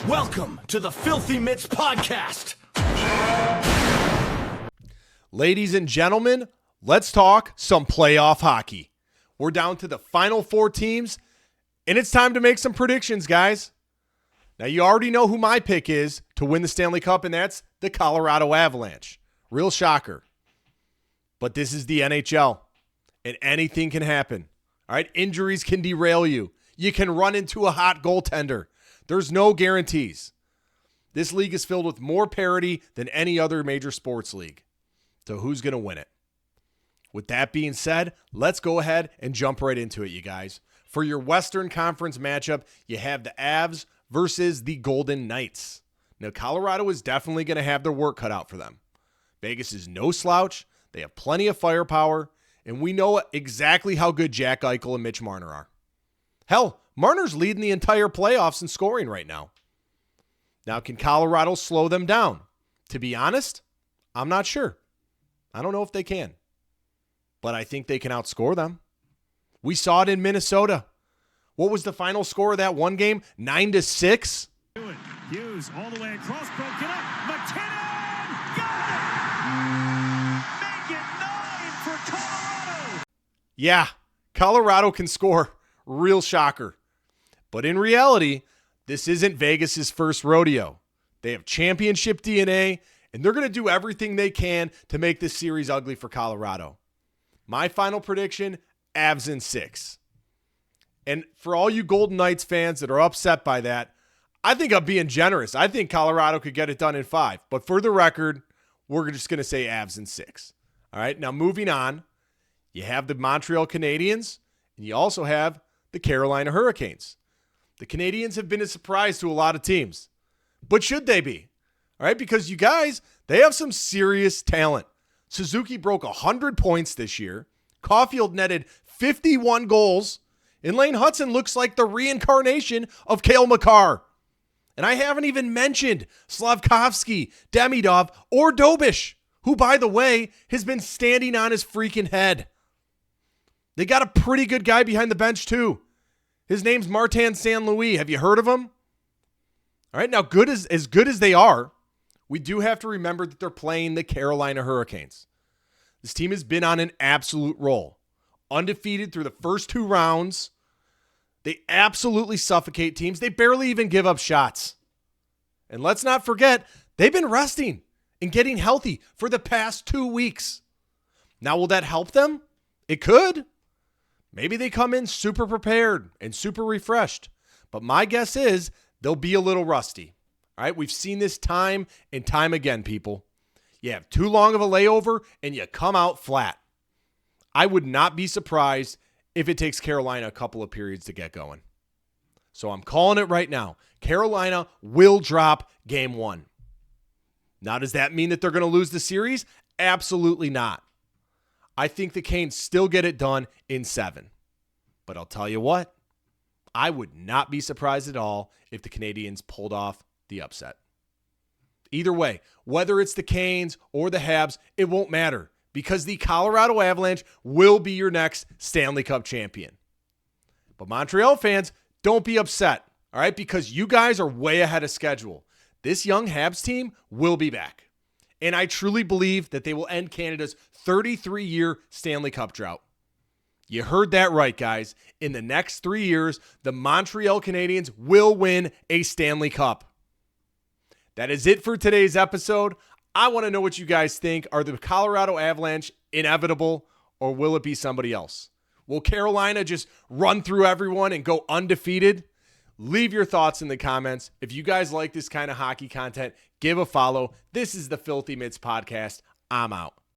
Welcome to the Filthy Mitts Podcast. Ladies and gentlemen, let's talk some playoff hockey. We're down to the final four teams, and it's time to make some predictions, guys. Now, you already know who my pick is to win the Stanley Cup, and that's the Colorado Avalanche. Real shocker. But this is the NHL, and anything can happen. All right, injuries can derail you. You can run into a hot goaltender. There's no guarantees. This league is filled with more parity than any other major sports league. So who's going to win it? With that being said, let's go ahead and jump right into it, you guys. For your Western Conference matchup, you have the Avs versus the Golden Knights. Now, Colorado is definitely going to have their work cut out for them. Vegas is no slouch. They have plenty of firepower, and we know exactly how good Jack Eichel and Mitch Marner are. Hell, Marner's leading the entire playoffs in scoring right now. Now, can Colorado slow them down? To be honest, I'm not sure. I don't know if they can. But I think they can outscore them. We saw it in Minnesota. What was the final score of that one game? 9-6? Hughes all the way across, broken up. McKinnon! Got it! Make it 9 for Colorado! Yeah, Colorado can score. Real shocker. But in reality, this isn't Vegas's first rodeo. They have championship DNA, and they're going to do everything they can to make this series ugly for Colorado. My final prediction, Avs in 6. And for all you Golden Knights fans that are upset by that, I think I'm being generous. I think Colorado could get it done in 5. But for the record, we're just going to say Avs in 6. All right, now moving on, you have the Montreal Canadiens, and you also have the Carolina Hurricanes. The Canadiens have been a surprise to a lot of teams. But should they be? All right, because you guys, they have some serious talent. Suzuki broke 100 points this year. Caulfield netted 51 goals. And Lane Hudson looks like the reincarnation of Cale Makar. And I haven't even mentioned Slavkovsky, Demidov, or Dobish, who, by the way, has been standing on his freaking head. They got a pretty good guy behind the bench, too. His name's Martin St. Louis. Have you heard of him? All right, now as good as they are, we do have to remember that they're playing the Carolina Hurricanes. This team has been on an absolute roll. Undefeated through the first 2 rounds. They absolutely suffocate teams. They barely even give up shots. And let's not forget, they've been resting and getting healthy for the past 2 weeks. Now, will that help them? It could. Maybe they come in super prepared and super refreshed. But my guess is they'll be a little rusty. All right, we've seen this time and time again, people. You have too long of a layover and you come out flat. I would not be surprised if it takes Carolina a couple of periods to get going. So I'm calling it right now. Carolina will drop game 1. Now, does that mean that they're going to lose the series? Absolutely not. I think the Canes still get it done in 7. But I'll tell you what, I would not be surprised at all if the Canadiens pulled off the upset. Either way, whether it's the Canes or the Habs, it won't matter because the Colorado Avalanche will be your next Stanley Cup champion. But Montreal fans, don't be upset, all right, because you guys are way ahead of schedule. This young Habs team will be back. And I truly believe that they will end Canada's 33-year Stanley Cup drought. You heard that right, guys. In the next 3 years, the Montreal Canadiens will win a Stanley Cup. That is it for today's episode. I want to know what you guys think. Are the Colorado Avalanche inevitable, or will it be somebody else? Will Carolina just run through everyone and go undefeated? Leave your thoughts in the comments. If you guys like this kind of hockey content, give a follow. This is the Filthy Mitts Podcast. I'm out.